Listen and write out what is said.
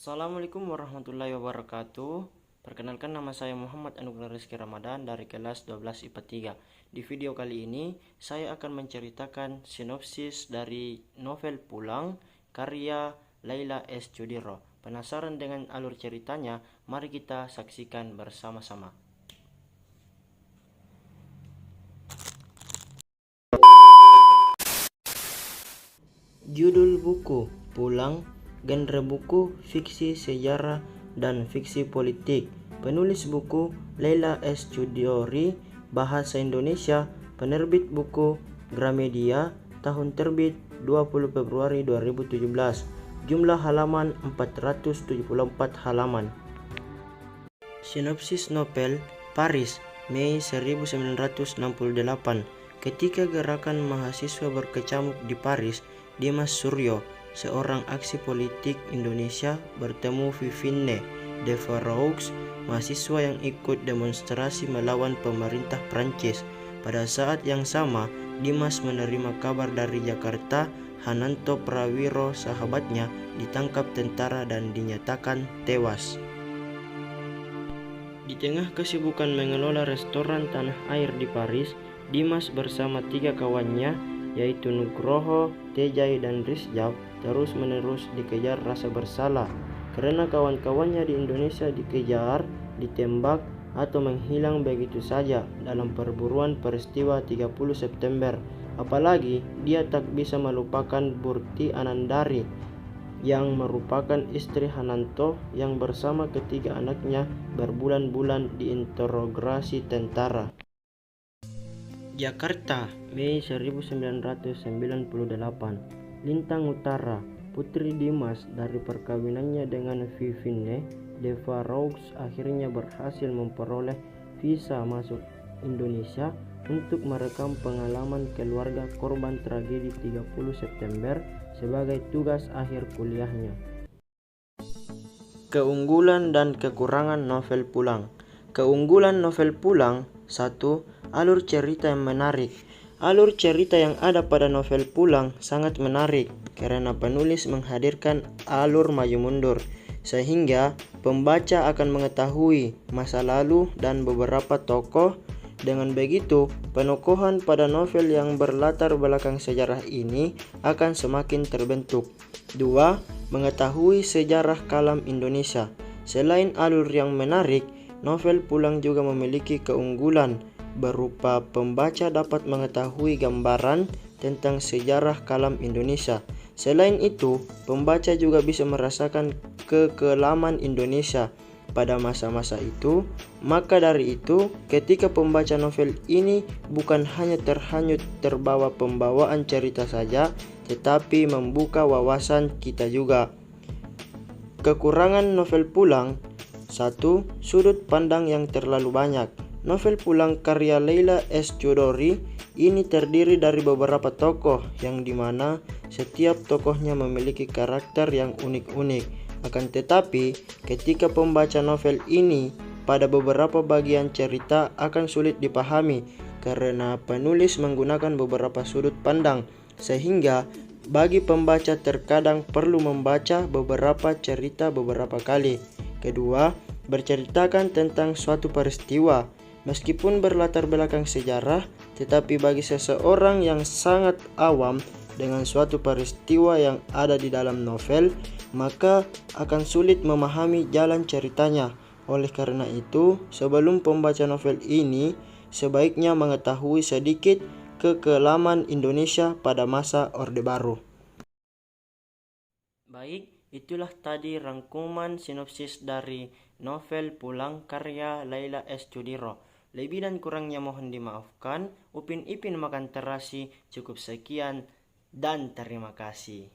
Assalamualaikum warahmatullahi wabarakatuh. Perkenalkan, nama saya Muhammad Anugrah Rizky Ramadan dari kelas 12 IPA 3. Di video kali ini saya akan menceritakan sinopsis dari novel Pulang karya Laila S. Chudiro. Penasaran dengan alur ceritanya? Mari kita saksikan bersama-sama. Judul buku Pulang, genre buku fiksi sejarah dan fiksi politik. Penulis buku Laila S. Chudiro, bahasa Indonesia penerbit buku Gramedia, tahun terbit 20 Februari 2017. Jumlah halaman 474 halaman. Sinopsis novel Paris, Mei 1968. Ketika gerakan mahasiswa berkecamuk di Paris, Dimas Suryo, seorang aksi politik Indonesia, bertemu Vivienne de Vaux, mahasiswa yang ikut demonstrasi melawan pemerintah Prancis. Pada saat yang sama, Dimas menerima kabar dari Jakarta, Hananto Prawiro, sahabatnya, ditangkap tentara dan dinyatakan tewas. Di tengah kesibukan mengelola restoran tanah air di Paris, Dimas bersama 3 kawannya, yaitu Nugroho, Tejay, dan Rizjab, terus-menerus dikejar rasa bersalah karena kawan-kawannya di Indonesia dikejar, ditembak, atau menghilang begitu saja dalam perburuan peristiwa 30 September. Apalagi dia tak bisa melupakan Burti Anandari yang merupakan istri Hananto yang bersama ketiga anaknya berbulan-bulan diinterogasi tentara. Jakarta, Mei 1998. Lintang Utara, putri Dimas dari perkawinannya dengan Vivienne de Vaux akhirnya berhasil memperoleh visa masuk Indonesia untuk merekam pengalaman keluarga korban tragedi 30 September sebagai tugas akhir kuliahnya. Keunggulan dan kekurangan novel Pulang. Keunggulan novel Pulang: 1. Alur cerita yang menarik. Alur cerita yang ada pada novel Pulang sangat menarik karena penulis menghadirkan alur maju mundur, sehingga pembaca akan mengetahui masa lalu dan beberapa tokoh. Dengan begitu, penokohan pada novel yang berlatar belakang sejarah ini akan semakin terbentuk. 2. Mengetahui sejarah kelam Indonesia. Selain alur yang menarik, novel Pulang juga memiliki keunggulan berupa pembaca dapat mengetahui gambaran tentang sejarah kelam Indonesia. Selain itu, pembaca juga bisa merasakan kekelaman Indonesia pada masa-masa itu. Maka dari itu, ketika pembaca novel ini bukan hanya terhanyut terbawa pembawaan cerita saja, tetapi membuka wawasan kita juga. Kekurangan novel Pulang: 1. Sudut pandang yang terlalu banyak. Novel Pulang karya Laila S. Chudiro ini terdiri dari beberapa tokoh yang dimana setiap tokohnya memiliki karakter yang unik-unik. Akan tetapi, ketika pembaca novel ini, pada beberapa bagian cerita akan sulit dipahami karena penulis menggunakan beberapa sudut pandang, sehingga bagi pembaca terkadang perlu membaca beberapa cerita beberapa kali. Kedua, berceritakan tentang suatu peristiwa. Meskipun berlatar belakang sejarah, tetapi bagi seseorang yang sangat awam dengan suatu peristiwa yang ada di dalam novel, maka akan sulit memahami jalan ceritanya. Oleh karena itu, sebelum pembaca novel ini sebaiknya mengetahui sedikit kekelaman Indonesia pada masa Orde Baru. Baik, itulah tadi rangkuman sinopsis dari novel Pulang karya Laila S. Chudiro. Lebih dan kurangnya mohon dimaafkan. Upin Ipin makan terasi. Cukup sekian dan terima kasih.